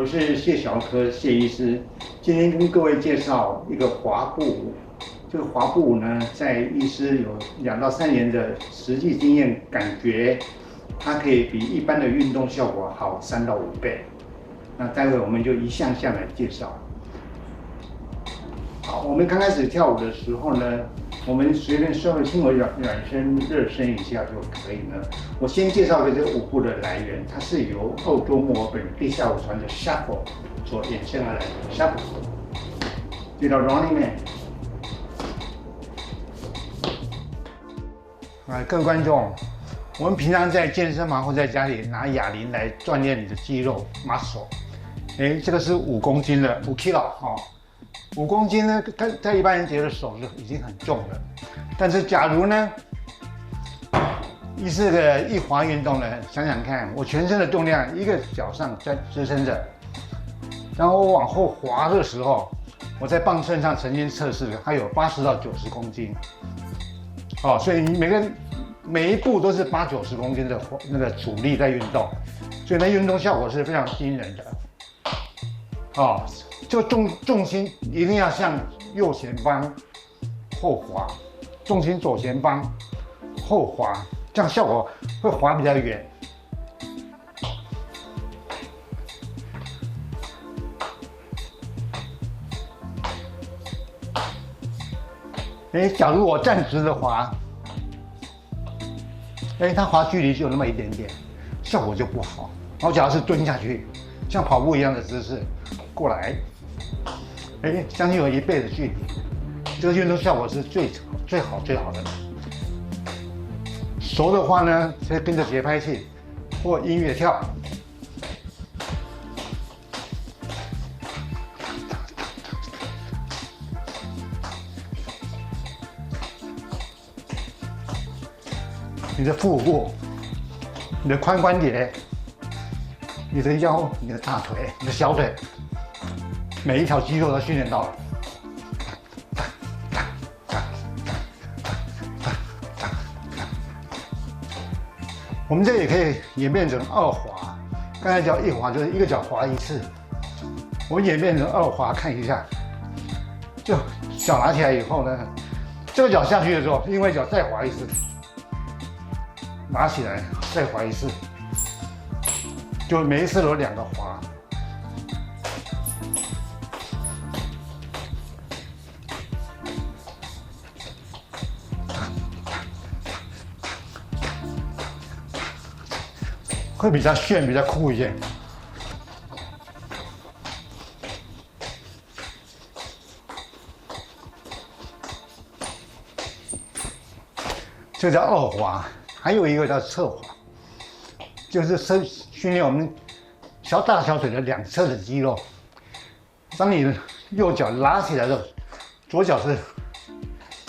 我是谢小科谢医师，今天跟各位介绍一个滑步舞。这个滑步舞呢，在医师有2到3年的实际经验，感觉它可以比一般的运动效果好3到5倍。那待会我们就一项项来介绍。好，我们刚开始跳舞的时候呢，我们随便稍微轻微软身热身一下就可以了。我先介绍一个这个舞步的来源，它是由澳洲墨尔本地下舞团的 Shuffle 所衍生而来的 Shuffle， 就叫 Running Man。各位观众，我们平常在健身房或在家里拿哑铃来锻炼你的肌肉 muscle。这个是5公斤的5 kg 哦。5公斤呢，在一般人觉得手就已经很重了，但是假如呢，这个一滑运动呢，想想看，我全身的重量一个脚上在支撑着，然后我往后滑的时候，我在磅秤上曾经测试，它有80到90公斤，哦，所以你每一步都是80、90公斤的那个阻力在运动，所以那运动效果是非常惊人的，哦。就重心一定要向右前方后滑，重心左前方后滑，这样效果会滑比较远。假如我站直的滑，它滑距离就有那么一点点，效果就不好。然后假如是蹲下去，像跑步一样的姿势过来。将近有1倍的距离，这个运动效果是最好的。熟的话呢，可以跟着节拍器或音乐跳。你的腹部、你的髋关节、你的腰、你的大腿、你的小腿。每一条肌肉都训练到了。我们这也可以演变成2滑，刚才叫1滑，就是一个脚滑1次。我演变成2滑，看一下，就脚拿起来以后呢，这个脚下去的时候，另外一脚再滑1次，拿起来再滑1次，就每一次都有2个滑。会比较炫，比较酷一点。这叫2滑，还有一个叫侧滑，就是训练我们大小腿的2侧的肌肉。当你右脚拉起来的时候，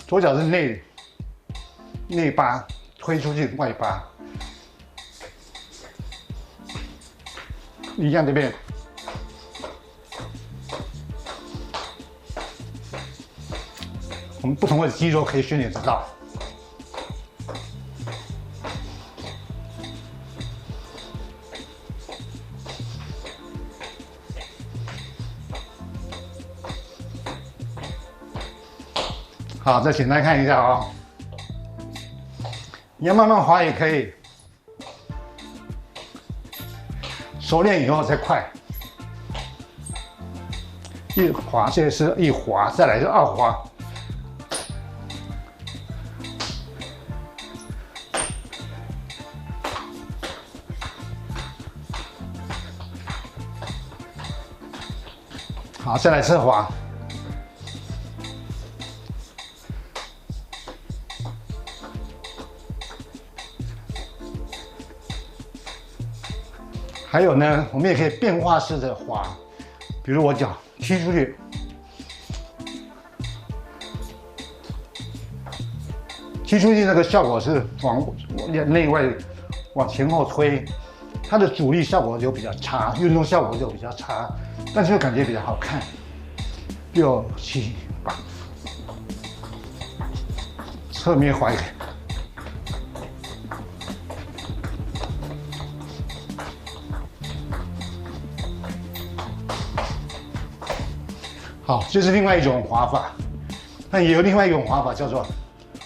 左脚是内八，推出去外八。一样这边，我们不同的肌肉可以训练得到。好，再简单看一下啊，你要慢慢滑也可以。熟练以后再快，1滑，这是1滑，再来是2滑。好，再来侧滑。还有呢，我们也可以变化式的滑，比如我脚踢出去，那个效果是往内外往前后推，它的阻力效果就比较差，运动效果就比较差，但是又感觉比较好看。6、7、8，侧面滑一个。好，这是另外一种滑法。那也有另外一种滑法，叫做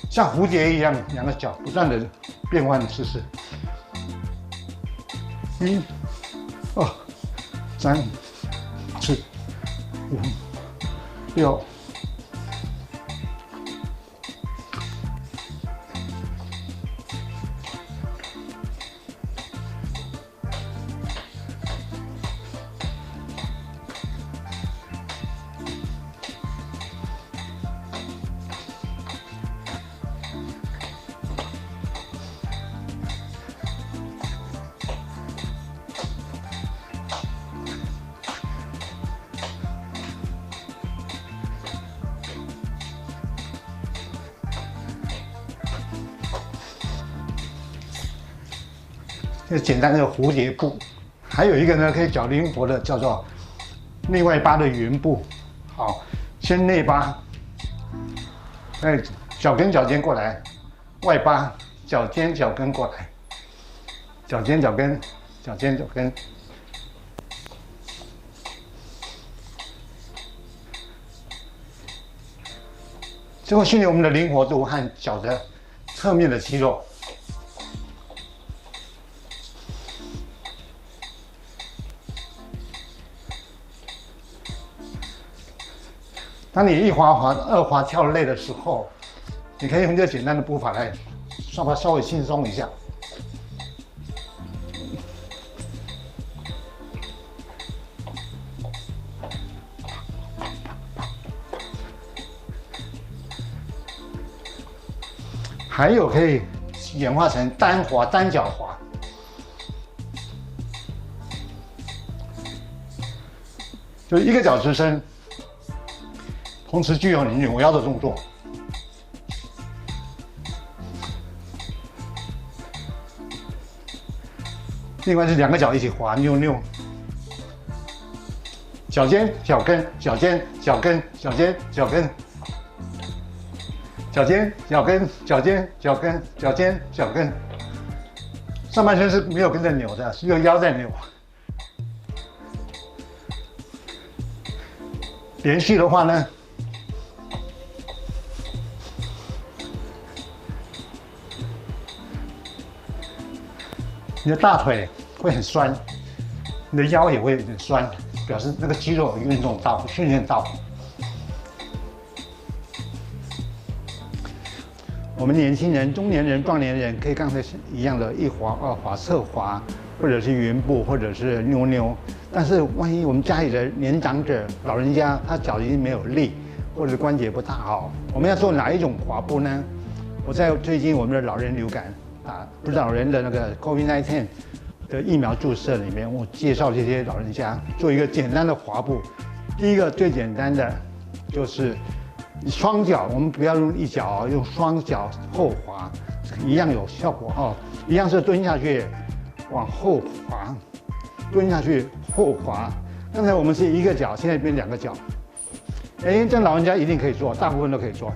像蝴蝶一样，两个脚不断的变换姿势。1、2、3、4、5、6。这简单的蝴蝶步，还有一个呢可以脚灵活的叫做内外八的圆步。好，先内八，再脚跟脚尖过来，外八，脚尖脚跟过来，脚尖脚跟，脚尖脚跟。这会训练我们的灵活度和脚的侧面的肌肉。当你1滑滑、2滑跳累的时候，你可以用这个简单的步伐来稍微轻松一下。还有可以演化成单滑、单脚滑。就一个脚支撑。同时具有你扭腰的动作。另外是2个脚一起滑扭扭，脚尖脚跟脚尖脚跟脚尖脚跟，脚尖脚跟脚尖脚跟脚尖脚跟。上半身是没有跟着扭的，是用腰在扭。连续的话呢？你的大腿会很酸，你的腰也会有点酸，表示那个肌肉有运动到、训练到。我们年轻人、中年人、壮年人可以刚才一样的1滑、2滑、侧滑，或者是圆步，或者是扭扭。但是万一我们家里的年长者、老人家，他脚已经没有力，或者是关节不大好，我们要做哪一种滑步呢？我在最近我们的老人流感。不是老人的那个 COVID-19 的疫苗注射里面，我介绍这些老人家做一个简单的滑步。第一个最简单的就是双脚，我们不要用1脚，用双脚后滑，一样有效果哦。一样是蹲下去往后滑，蹲下去后滑。刚才我们是1个脚，现在变2个脚。哎，这老人家一定可以做，大部分都可以做。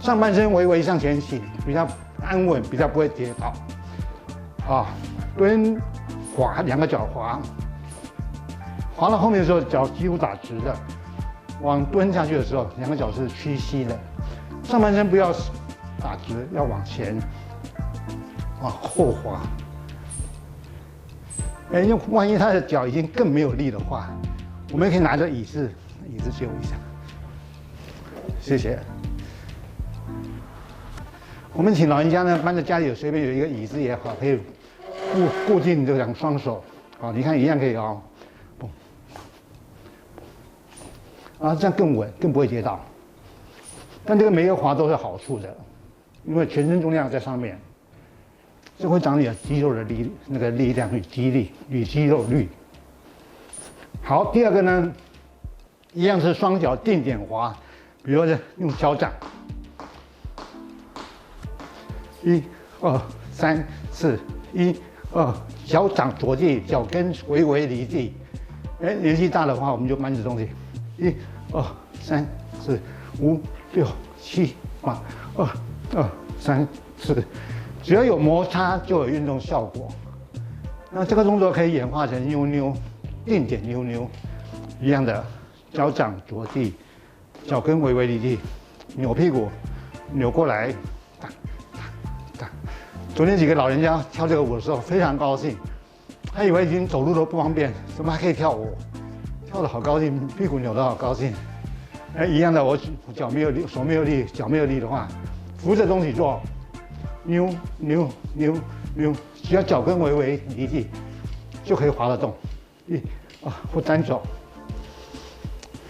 上半身微微向前倾，比较安稳，比较不会跌倒。啊，蹲滑，2个脚滑，滑到后面的时候脚几乎打直的，往蹲下去的时候2个脚是屈膝的，上半身不要打直，要往前，往后滑。哎，万一他的脚已经更没有力的话，我们可以拿着椅子救一下。谢谢。我们请老人家呢，搬在家里随便有一个椅子也好，可以固定这2双手，好，你看一样可以哦，啊，这样更稳，更不会跌倒。但这个每个滑都是好处的，因为全身重量在上面，这会长你的肌肉的力量与肌力与肌肉率。好，第2个呢，一样是双脚定点滑，比如说用脚掌。1、2、3、4， 1、2，脚掌着地，脚跟微微离地。哎，年纪大的话，我们就搬着东西。1、2、3、4、5、6、7、8、2、2、3、4，只要有摩擦就有运动效果。那这个动作可以演化成扭扭、定点扭扭一样的，脚掌着地，脚跟微微离地，扭屁股，扭过来，哒哒哒。昨天几个老人家跳这个舞的时候非常高兴，他以为已经走路都不方便，怎么还可以跳舞？跳得好高兴，屁股扭得好高兴。一样的，我脚没有力，手没有力，脚没有力的话，扶着东西做，扭扭扭扭，只要脚跟微微离地，就可以滑得动。或单手，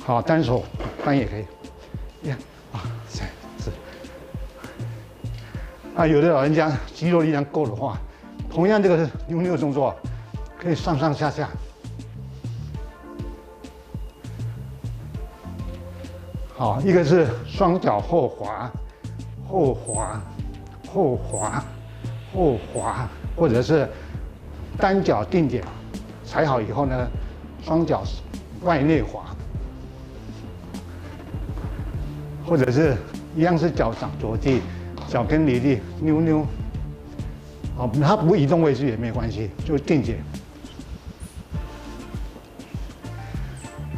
好，单手翻也可以。3、4。有的老人家肌肉力量够的话，同样这个扭扭动作可以上上下下。好，一个是双脚后滑，后滑，后滑，后滑，或者是单脚定点，踩好以后呢，双脚外内滑，或者是一样是脚掌着地，脚跟离地，扭扭。好，它不移动位置也没关系，就定点。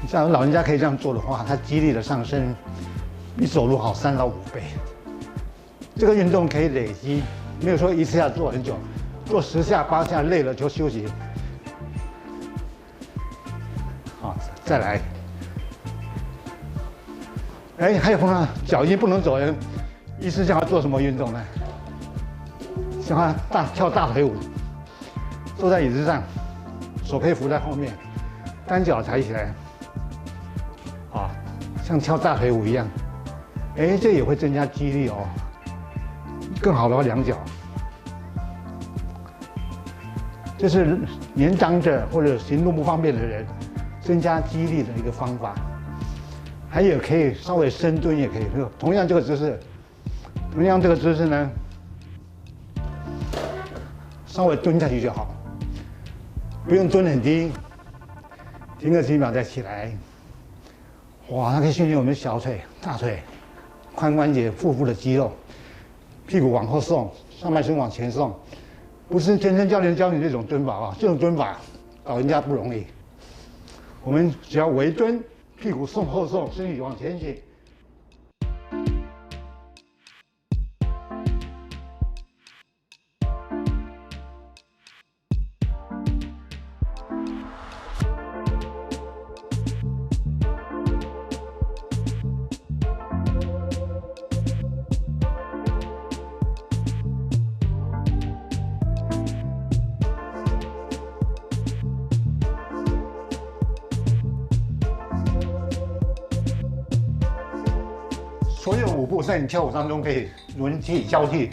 像老人家可以这样做的话，他肌力的上升比走路好3到5倍。这个运动可以累积，没有说一次要做很久，做10下8下累了就休息。好，再来。还有朋友脚已经不能走人，医师叫他做什么运动呢？叫他跳大腿舞，坐在椅子上，手可以扶在后面，单脚抬起来。像跳大腿舞一样，这也会增加肌力哦。更好的话，两脚，这是年长者或者行动不方便的人增加肌力的一个方法。还有可以稍微深蹲也可以，同样这个姿势呢，稍微蹲下去就好，不用蹲很低，停个几秒再起来。哇，它可以训练我们小腿、大腿、髋关节、腹部的肌肉，屁股往后送，上半身往前送，不是健身教练教你这种蹲法啊，这种蹲法老人家不容易。我们只要微蹲，屁股送后送，身体往前倾。所有舞步在你跳舞当中可以轮替交替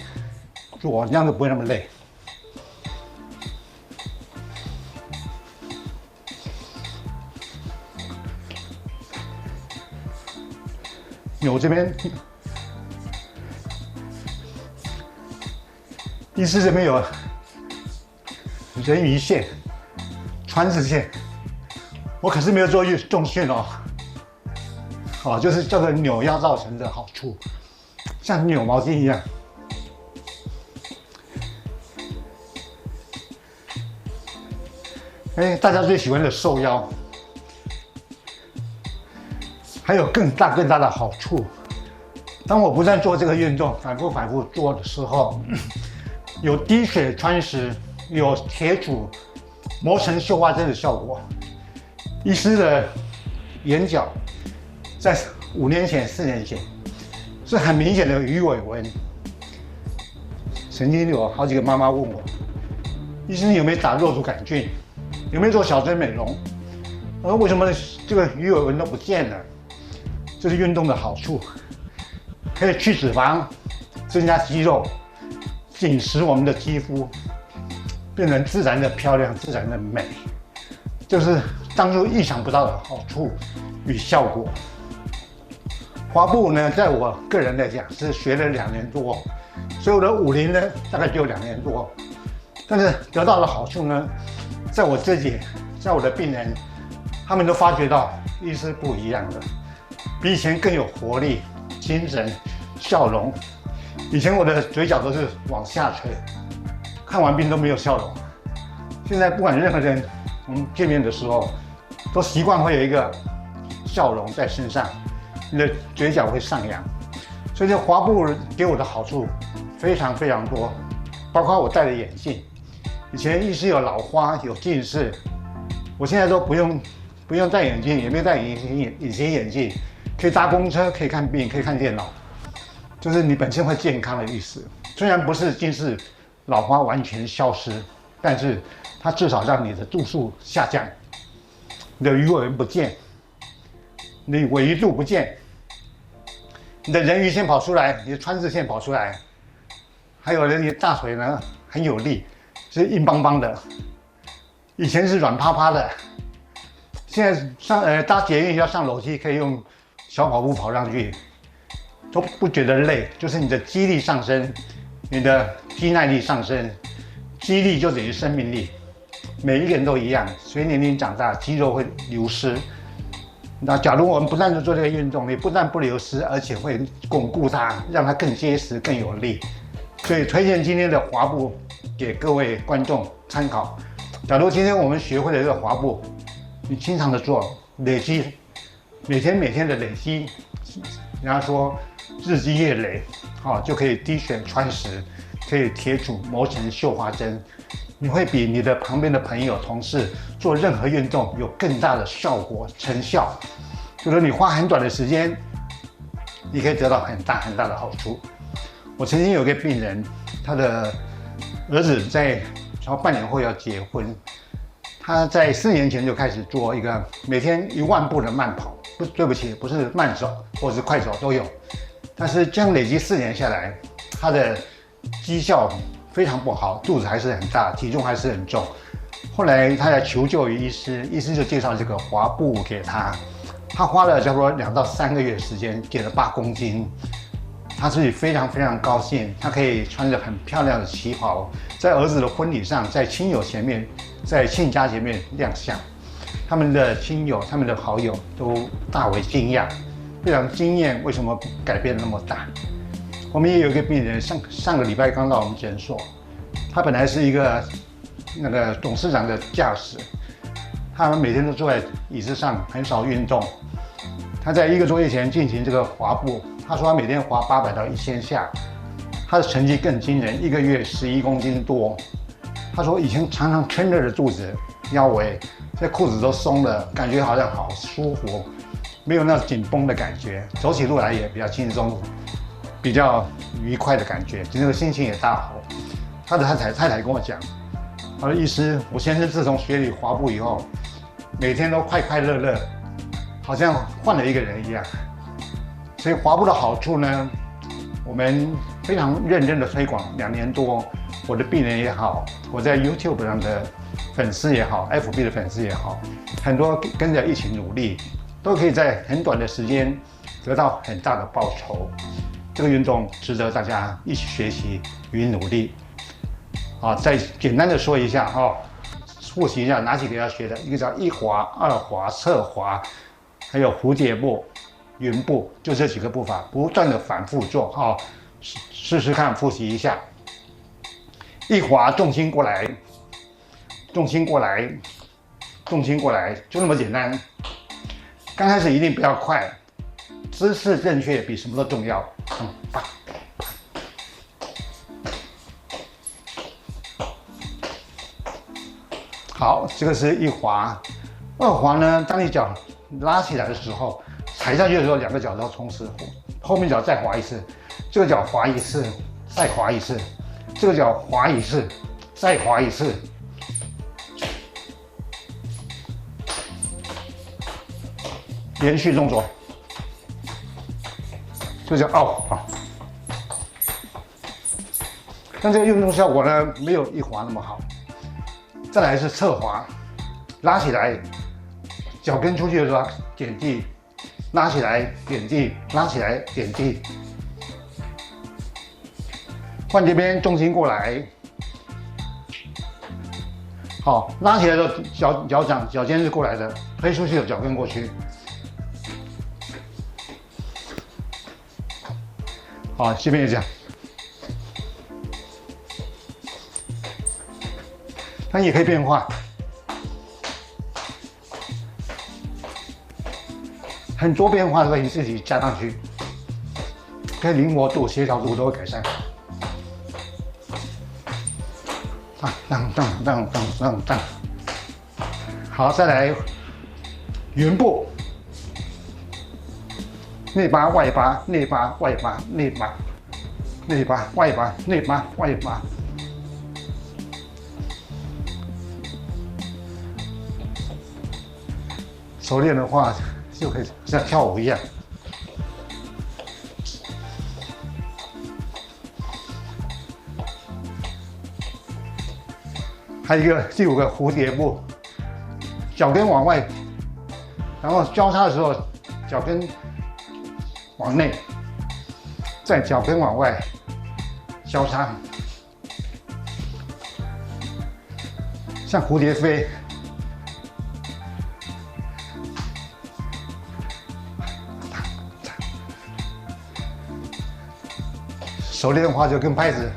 做，这样就不会那么累。扭这边，第四这边有人鱼线、川字线，我可是没有做重训哦。就是这个扭腰造成的好处，像扭毛巾一样。大家最喜欢的瘦腰，还有更大的好处。当我不断做这个运动，反复做的时候，有滴水穿石，有铁杵磨成绣花针的效果。医师的眼角在5年前、4年前是很明显的鱼尾纹。曾经有好几个妈妈问我，医生有没有打肉毒杆菌，有没有做小针美容？为什么这个鱼尾纹都不见了？这是运动的好处，可以去脂肪，增加肌肉，紧实我们的肌肤，变成自然的漂亮、自然的美，就是当初意想不到的好处与效果。滑步呢，在我个人来讲是学了2年多，所以我的舞龄呢大概只有2年多，但是得到的好处呢，在我自己，在我的病人，他们都发觉到医师不一样的，比以前更有活力、精神、笑容。以前我的嘴角都是往下垂，看完病都没有笑容，现在不管任何人，我们见面的时候，都习惯会有一个笑容在身上，你的嘴角会上扬。所以这滑步给我的好处非常非常多，包括我戴的眼镜，以前医师有老花有近视，我现在都不用戴眼镜，也没有戴隐形眼镜，可以搭公车，可以看病，可以看电脑，就是你本身会健康的意思。虽然不是近视老花完全消失，但是它至少让你的度数下降，你的鱼尾纹不见，你的尾鱼度不见，你的人鱼线跑出来，你的川字线跑出来，还有你的大腿呢很有力，是硬邦邦的，以前是软趴趴的，现在搭捷运要上楼梯可以用小跑步跑上去，都不觉得累，就是你的肌力上升，你的肌耐力上升，肌力就等于生命力，每一个人都一样，随年龄长大肌肉会流失。那假如我们不断的做这个运动，你不但不流失，而且会巩固它，让它更结实、更有力。所以推荐今天的滑步给各位观众参考。假如今天我们学会了这个滑步，你经常的做，累积，每天的累积，人家说日积月累，就可以滴水穿石，可以铁杵磨成绣花针。你会比你的旁边的朋友、同事做任何运动有更大的效果成效，就是你花很短的时间，你可以得到很大的好处。我曾经有个病人，他的儿子在半年后要结婚，他在4年前就开始做一个每天1万步的慢跑，对不起，不是慢走或者是快走都有，但是这样累积4年下来，他的绩效非常不好，肚子还是很大，体重还是很重。后来他来求救于医师，医师就介绍这个滑步给他，他花了差不多2到3个月的时间，减了8公斤。他自己非常高兴，他可以穿着很漂亮的旗袍，在儿子的婚礼上，在亲友前面，在亲家前面亮相。他们的亲友、他们的好友都大为惊讶，非常惊艳，为什么改变那么大？我们也有一个病人，上个礼拜刚到我们诊所，他本来是一个董事长的驾驶，他们每天都坐在椅子上，很少运动。他在1个多月前进行这个滑步，他说他每天滑800到1000下，他的成绩更惊人，1个月11公斤多。他说以前常常撑着的肚子、腰围，这裤子都松了，感觉好像好舒服，没有那紧绷的感觉，走起路来也比较轻松。比较愉快的感觉，这个心情也大好。他的太太跟我讲，他说医师，我先生自从学你滑步以后，每天都快乐乐，好像换了一个人一样。所以滑步的好处呢，我们非常认真的推广2年多，我的病人也好，我在 YouTube 上的粉丝也好 ，FB 的粉丝也好，很多跟着一起努力，都可以在很短的时间得到很大的报酬。这个运动值得大家一起学习与努力。再简单的说一下复习一下哪几个要学的，一个叫1滑、2滑、侧滑，还有蝴蝶步、云步，就这几个步法，不断的反复做试试看，复习一下。1滑，重心过来，重心过来，重心过来，就那么简单。刚开始一定不要快，姿势正确比什么都重要。好，这个是1滑。2滑呢，当你脚拉起来的时候，踩下去的时候，2个脚都要同时，后面脚再滑一次，这个脚滑一次，再滑一次，这个脚滑一次，再滑一次。连续动作，这叫2滑。但这个运动效果呢，没有1滑那么好。再来是侧滑，拉起来，脚跟出去的时候点地，拉起来点地，拉起来点地。换这边重心过来，好，拉起来的时候脚尖是过来的，推出去的脚跟过去。好，这边也这样。它也可以变化，很多变化都可以自己加上去，可以灵活度、协调度都会改善。当，好，再来圆步，内八外八，内八外八，内八内八外八，内八外八。熟练的话，就可以像跳舞一样。还有一个第5个蝴蝶步，脚跟往外，然后交叉的时候，脚跟往内，再脚跟往外交叉，像蝴蝶飞。熟练的话就跟拍子。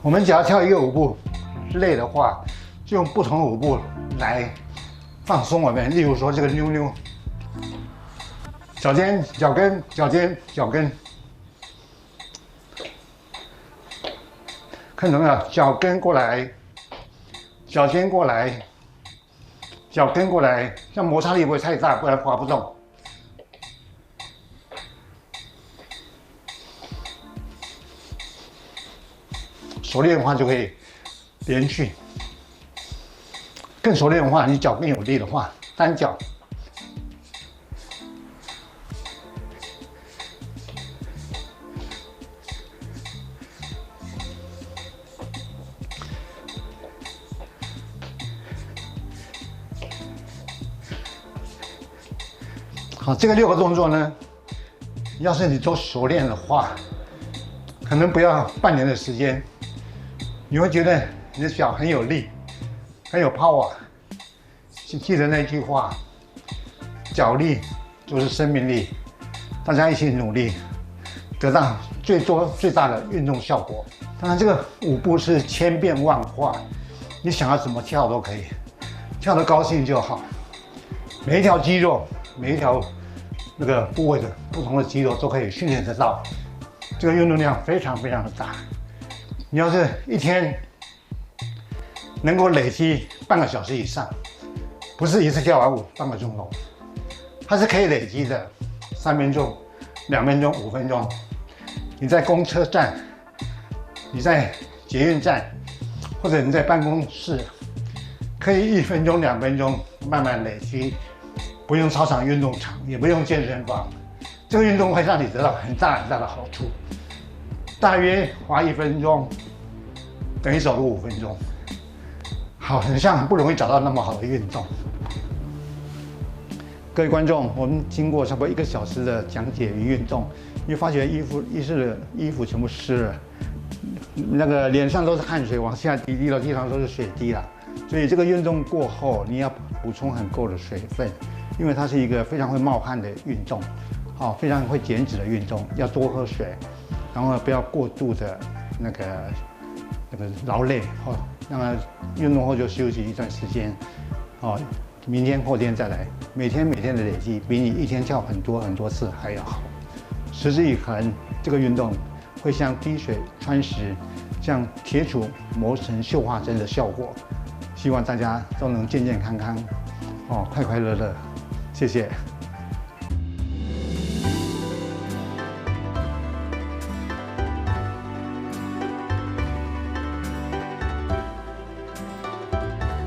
我们只要跳一个舞步，累的话，就用不同的舞步来放松我们。例如说这个妞妞，脚尖、脚跟、脚尖、脚跟，看懂没有？脚跟过来，脚尖过来，脚跟过来，这样摩擦力不会太大，不然滑不动。熟练的话就可以连续，更熟练的话，你脚更有力的话，单脚。好，这个6个动作呢，要是你都熟练的话，可能不要半年的时间。你会觉得你的脚很有力，很有 power。记得那句话，脚力就是生命力。大家一起努力，得到最大的运动效果。当然，这个舞步是千变万化，你想要怎么跳都可以，跳得高兴就好。每一条肌肉，每一条那个部位的不同的肌肉都可以训练得到。这个运动量非常非常的大。你要是一天能够累积半个小时以上，不是一次跳完舞半个钟头，它是可以累积的，3分钟、2分钟、5分钟。你在公车站，你在捷运站，或者你在办公室，可以1分钟、2分钟慢慢累积，不用操场运动场，也不用健身房，这个运动会让你得到很大很大的好处。大约花1分钟，等于走路5分钟。好，很像不容易找到那么好的运动。各位观众，我们经过差不多1个小时的讲解与运动，你会发觉衣服全部湿了，那个脸上都是汗水往下滴到地上都是水滴了。所以这个运动过后，你要补充很够的水分，因为它是一个非常会冒汗的运动，好，非常会减脂的运动，要多喝水。然后不要过度的那个劳累哦，那么运动后就休息一段时间，哦，明天后天再来，每天的累积比你一天跳很多次还要好。持之以恒，这个运动会像滴水穿石，像铁杵磨成绣花针的效果。希望大家都能健健康康，哦，快快乐乐，谢谢。